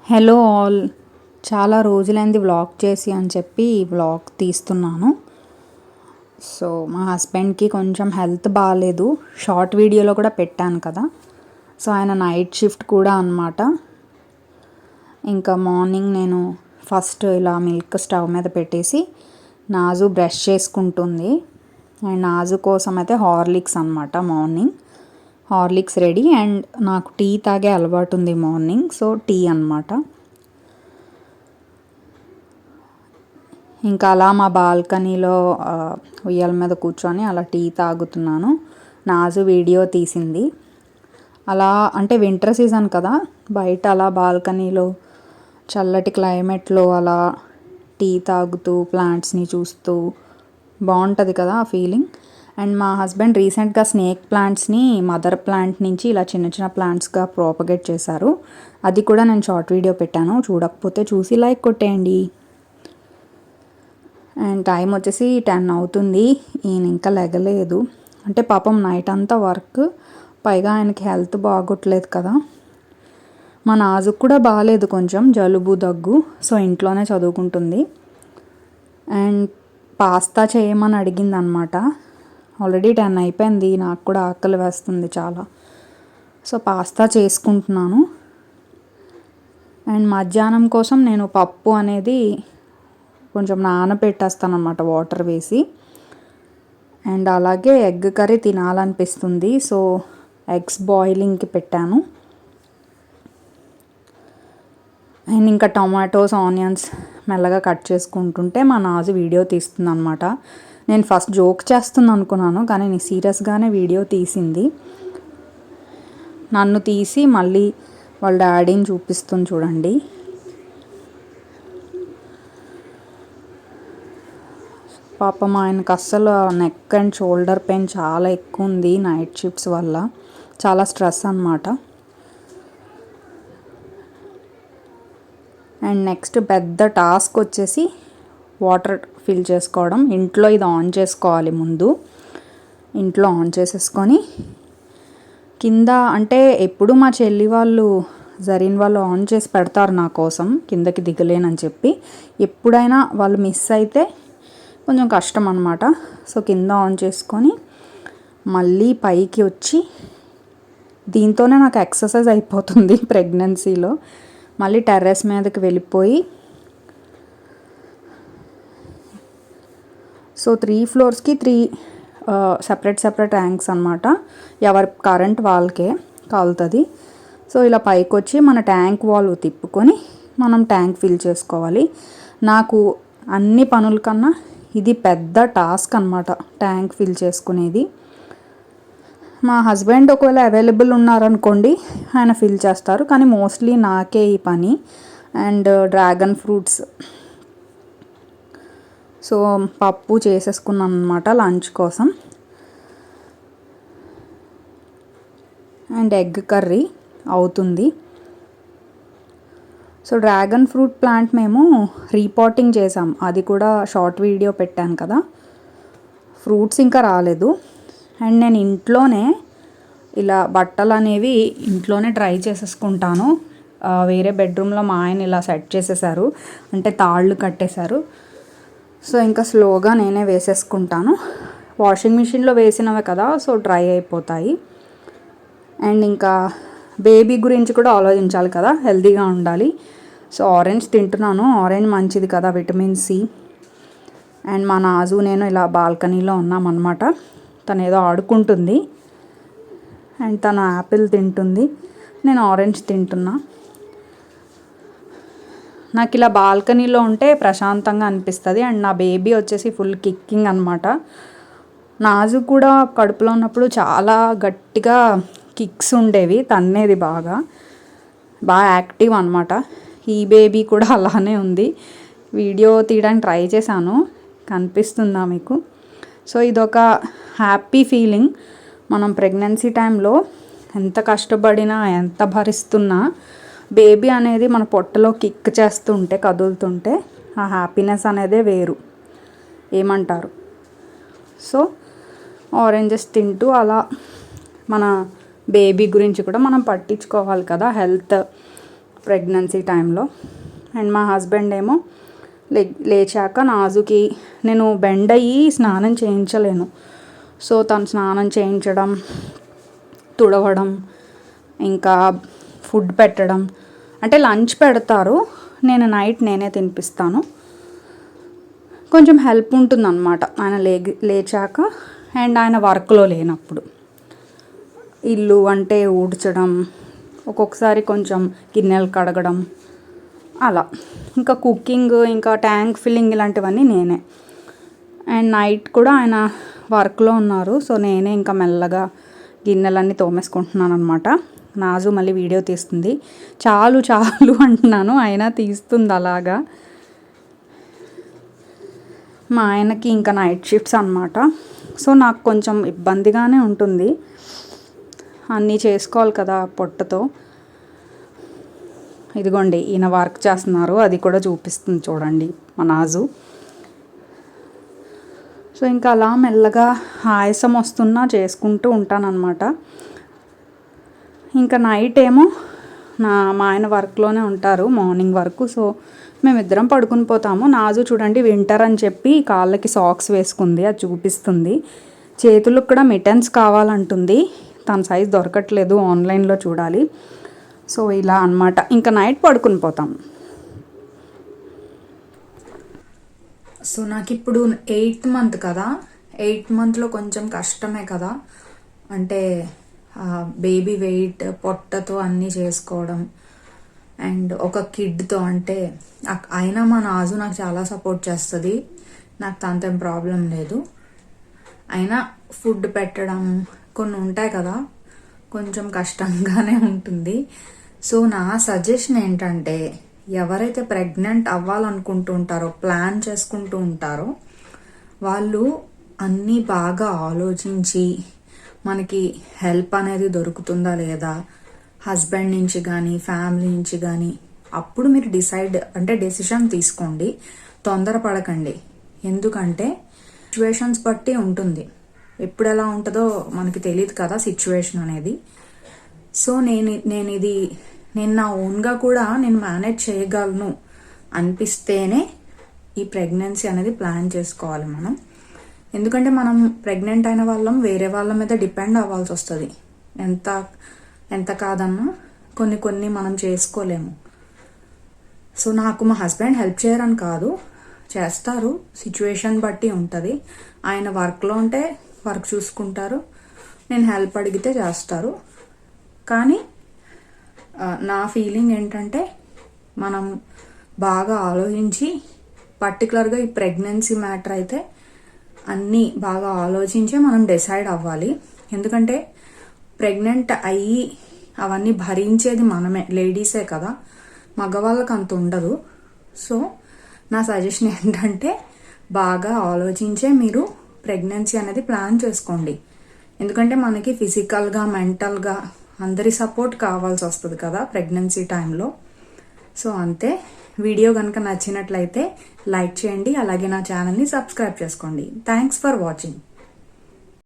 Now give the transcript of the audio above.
Hello all. చాలా రోజులైంది vlog చేసి అని చెప్పి వ్లాగ్ తీస్తున్నాను. సో మా హస్బెండ్కి కొంచెం హెల్త్ బాగాలేదు. షార్ట్ వీడియోలో కూడా పెట్టాను కదా. సో ఆయన నైట్ షిఫ్ట్ కూడా అనమాట. ఇంకా మార్నింగ్ నేను ఫస్ట్ ఇలా మిల్క్ స్టవ్ మీద పెట్టేసి నాజు బ్రష్ చేసుకుంటుంది. అండ్ నాజు కోసం అయితే హార్లిక్స్ అనమాట. Morning Horlicks ready. అండ్ నాకు టీ తాగే అలవాటు ఉంది మార్నింగ్. సో టీ అనమాట. ఇంకా అలా మా బాల్కనీలో ఉయ్యాల మీద కూర్చొని అలా టీ తాగుతున్నాను. నాజు వీడియో తీసింది. అలా అంటే వింటర్ సీజన్ కదా, బయట అలా బాల్కనీలో చల్లటి క్లైమేట్లో అలా టీ తాగుతూ ప్లాంట్స్ని చూస్తూ బాగుంటుంది కదా ఆ ఫీలింగ్. అండ్ మా హస్బెండ్ రీసెంట్గా స్నేక్ ప్లాంట్స్ని మదర్ ప్లాంట్ నుంచి ఇలా చిన్న చిన్న ప్లాంట్స్గా ప్రాపగేట్ చేశారు. అది కూడా నేను షార్ట్ వీడియో పెట్టాను. చూడకపోతే చూసి లైక్ కొట్టేయండి. అండ్ టైం వచ్చేసి 10 అవుతుంది. ఈయన ఇంకా లెగలేదు. అంటే పాపం నైట్ అంతా వర్క్, పైగా ఆయనకి హెల్త్ బాగోట్లేదు కదా. మా నాజుకు కూడా బాగాలేదు, కొంచెం జలుబు దగ్గు. సో ఇంట్లోనే చదువుకుంటుంది. అండ్ పాస్తా చేయమని అడిగింది అనమాట. ఆల్రెడీ 10 అయిపోయింది. నాకు కూడా ఆకలి వేస్తుంది చాలా. సో పాస్తా చేసుకుంటున్నాను. అండ్ మధ్యాహ్నం కోసం నేను పప్పు అనేది కొంచెం నానబెట్టేస్తాను అనమాట వాటర్ వేసి. అండ్ అలాగే ఎగ్ కర్రీ తినాలనిపిస్తుంది. సో ఎగ్స్ బాయిలింగ్కి పెట్టాను. అండ్ ఇంకా టొమాటోస్, ఆనియన్స్ మెల్లగా కట్ చేసుకుంటుంటే మా నాజు వీడియో తీస్తుంది అనమాట. నేను ఫస్ట్ జోక్ చేస్తుంది అనుకున్నాను, కానీ నేను సీరియస్గానే వీడియో తీసింది. నన్ను తీసి మళ్ళీ వాళ్ళ డాడీని చూపిస్తుంది చూడండి. పాపం ఆయనకు అస్సలు నెక్ అండ్ షోల్డర్ పెయిన్ చాలా ఎక్కువ ఉంది నైట్ షిఫ్ట్స్ వల్ల. చాలా స్ట్రెస్ అనమాట. అండ్ నెక్స్ట్ పెద్ద టాస్క్ వచ్చేసి వాటర్ ఫిల్ చేసుకోవడం. ఇంట్లో ఇది ఆన్ చేసుకోవాలి ముందు. ఇంట్లో ఆన్ చేసేసుకొని కింద అంటే ఎప్పుడు మా చెల్లి వాళ్ళు జరీన్ వాళ్ళు ఆన్ చేసి పెడతారు నా కోసం, కిందకి దిగలేనని చెప్పి. ఎప్పుడైనా వాళ్ళు మిస్ అయితే కొంచెం కష్టం అనమాట. సో కింద ఆన్ చేసుకొని మళ్ళీ పైకి వచ్చి, దీంతోనే నాకు ఎక్సర్సైజ్ అయిపోతుంది ప్రెగ్నెన్సీలో. మళ్ళీ టెర్రస్ మీదకి వెళ్ళిపోయి, సో 3 ఫ్లోర్స్కి 3 సెపరేట్ ట్యాంక్స్ అనమాట. ఎవరి కరెంట్ వాళ్ళకే కాలుతుంది. సో ఇలా పైకి వచ్చి మన ట్యాంక్ వాల్వ్ తిప్పుకొని మనం ట్యాంక్ ఫిల్ చేసుకోవాలి. నాకు అన్ని పనుల కన్నా ఇది పెద్ద టాస్క్ అనమాట, ట్యాంక్ ఫిల్ చేసుకునేది. మా హస్బెండ్ ఒకవేళ అవైలబుల్ ఉన్నారనుకోండి ఆయన ఫిల్ చేస్తారు, కానీ మోస్ట్లీ నాకే ఈ పని. అండ్ డ్రాగన్ ఫ్రూట్స్, సో పప్పు చేసేసుకున్నాను అనమాట లంచ్ కోసం. అండ్ ఎగ్ కర్రీ అవుతుంది. సో డ్రాగన్ ఫ్రూట్ ప్లాంట్ మేము రీపాటింగ్ చేసాం, అది కూడా షార్ట్ వీడియో పెట్టాను కదా. ఫ్రూట్స్ ఇంకా రాలేదు. అండ్ నేను ఇంట్లోనే ఇలా బట్టలు అనేవి ఇంట్లోనే డ్రై చేసేసుకుంటాను. వేరే బెడ్రూమ్లో మా ఆయన ఇలా సెట్ చేసేసారు, అంటే తాళ్ళు కట్టేశారు. సో ఇంకా స్లోగా నేనే వేసేసుకుంటాను. వాషింగ్ మిషన్లో వేసినవే కదా, సో డ్రై అయిపోతాయి. అండ్ ఇంకా బేబీ గురించి కూడా ఆలోచించాలి కదా, హెల్తీగా ఉండాలి. సో ఆరెంజ్ తింటున్నాను. ఆరెంజ్ మంచిది కదా, విటమిన్ సి. అండ్ మా నాజు నేను ఇలా బాల్కనీలో ఉన్నామన్నమాట. తను ఏదో ఆడుకుంటుంది. అండ్ తను యాపిల్ తింటుంది, నేను ఆరెంజ్ తింటున్నా. నాకు ఇలా బాల్కనీలో ఉంటే ప్రశాంతంగా అనిపిస్తుంది. అండ్ నా బేబీ వచ్చేసి ఫుల్ కిక్కింగ్ అనమాట. నాజు కూడా కడుపులో ఉన్నప్పుడు చాలా గట్టిగా కిక్స్ ఉండేవి, తన్నేది బాగా యాక్టివ్ అనమాట. ఈ బేబీ కూడా అలానే ఉంది. వీడియో తీయడానికి ట్రై చేశాను, కనిపిస్తుందా మీకు? సో ఇదొక హ్యాపీ ఫీలింగ్. మనం ప్రెగ్నెన్సీ టైంలో ఎంత కష్టపడినా ఎంత భరిస్తున్నా బేబీ అనేది మన పొట్టలో కిక్ చేస్తుంటే, కదులుతుంటే ఆ హ్యాపీనెస్ అనేదే వేరు. ఏమంటారు? సో ఆరెంజెస్ తింటూ అలా మన బేబీ గురించి కూడా మనం పట్టించుకోవాలి కదా, హెల్త్ ప్రెగ్నెన్సీ టైంలో. అండ్ మా హస్బెండ్ ఏమో లేచాక నాజుకి నేను బెండ్ అయ్యి స్నానం చేయించలేను. సో తను స్నానం చేయించడం, తుడవడం, ఇంకా ఫుడ్ పెట్టడం, అంటే లంచ్ పెడతారు, నేను నైట్ నేనే తినిపిస్తాను. కొంచెం హెల్ప్ ఉంటుందన్నమాట ఆయన లేచాక అండ్ ఆయన వర్క్లో లేనప్పుడు. ఇల్లు అంటే ఊడ్చడం, ఒక్కొక్కసారి కొంచెం గిన్నెలు కడగడం అలా. ఇంకా కుకింగ్, ఇంకా ట్యాంక్ ఫిల్లింగ్ ఇలాంటివన్నీ నేనే. అండ్ నైట్ కూడా ఆయన వర్క్లో ఉన్నారు. సో నేనే ఇంకా మెల్లగా గిన్నెలన్నీ తోమేసుకుంటున్నాను అనమాట. నాజు మళ్ళీ వీడియో తీస్తుంది. చాలు చాలు అంటున్నాను, అయినా తీస్తుంది అలాగా. మా ఆయనకి ఇంకా నైట్ షిఫ్ట్స్ అనమాట. సో నాకు కొంచెం ఇబ్బందిగానే ఉంటుంది, అన్నీ చేసుకోవాలి కదా పొట్టతో. ఇదిగోండి ఈయన వర్క్ చేస్తున్నారు, అది కూడా చూపిస్తుంది చూడండి మా నాజు. సో ఇంకా అలా మెల్లగా ఆయాసం వస్తున్నా చేసుకుంటూ ఉంటానన్నమాట. ఇంకా నైట్ ఏమో మా ఆయన వర్క్లోనే ఉంటారు మార్నింగ్ వరకు. సో మేమిద్దరం పడుకుని పోతాము. నాజు చూడండి వింటర్ అని చెప్పి కాళ్ళకి సాక్స్ వేసుకుంది, అది చూపిస్తుంది. చేతులకు కూడా మిటన్స్ కావాలంటుంది, తన సైజ్ దొరకట్లేదు, ఆన్లైన్లో చూడాలి. సో ఇలా అన్నమాట. ఇంకా నైట్ పడుకుని పోతాం. సో నాకు ఇప్పుడు 8th మంత్ కదా, 8th మంత్లో కొంచెం కష్టమే కదా. అంటే బేబీ వెయిట్, పొట్టతో అన్నీ చేసుకోవడం అండ్ ఒక కిడ్తో, అంటే అయినా మా నాజు నాకు చాలా సపోర్ట్ చేస్తుంది, నాకు తనతో ప్రాబ్లం లేదు. అయినా ఫుడ్ పెట్టడం కొన్ని ఉంటాయి కదా, కొంచెం కష్టంగానే ఉంటుంది. సో నా సజెషన్ ఏంటంటే, ఎవరైతే ప్రెగ్నెంట్ అవ్వాలనుకుంటూ ఉంటారో, ప్లాన్ చేసుకుంటూ ఉంటారో, వాళ్ళు అన్నీ బాగా ఆలోచించి మనకి హెల్ప్ అనేది దొరుకుతుందా లేదా, హస్బెండ్ నుంచి కానీ ఫ్యామిలీ నుంచి కానీ, అప్పుడు మీరు డెసిషన్ తీసుకోండి. తొందరపడకండి, ఎందుకంటే సిచ్యువేషన్స్ బట్టి ఉంటుంది. ఎప్పుడు ఎలా ఉంటుందో మనకి తెలియదు కదా సిచ్యువేషన్ అనేది. సో నేను నా ఓన్గా కూడా నేను మేనేజ్ చేయగలను అనిపిస్తేనే ఈ ప్రెగ్నెన్సీ అనేది ప్లాన్ చేసుకోవాలి మనం. ఎందుకంటే మనం ప్రెగ్నెంట్ అయిన వాళ్ళం వేరే వాళ్ళ మీద డిపెండ్ అవ్వాల్సి వస్తుంది. ఎంత కాదన్నా కొన్ని మనం చేసుకోలేము. సో నాకు మా హస్బెండ్ హెల్ప్ చేయరని కాదు, చేస్తారు, సిచ్యువేషన్ బట్టి ఉంటుంది. ఆయన వర్క్లో ఉంటే వర్క్ చూసుకుంటారు, నేను హెల్ప్ అడిగితే చేస్తారు. కానీ నా ఫీలింగ్ ఏంటంటే, మనం బాగా ఆలోచించి, పర్టికులర్గా ఈ ప్రెగ్నెన్సీ మ్యాటర్ అయితే అన్నీ బాగా ఆలోచించే మనం డిసైడ్ అవ్వాలి. ఎందుకంటే ప్రెగ్నెంట్ అయ్యి అవన్నీ భరించేది మనమే, లేడీసే కదా, మగవాళ్ళకి అంత ఉండదు. సో నా సజెషన్ ఏంటంటే, బాగా ఆలోచించే మీరు ప్రెగ్నెన్సీ అనేది ప్లాన్ చేసుకోండి. ఎందుకంటే మనకి ఫిజికల్గా, మెంటల్గా అందరి సపోర్ట్ కావాల్సి వస్తుంది కదా ప్రెగ్నెన్సీ టైంలో. సో అంతే. వీడియో కనుక నచ్చినట్లయితే లైక్ చేయండి, అలాగే నా ఛానల్ని సబ్స్క్రైబ్ చేసుకోండి. Thanks for watching.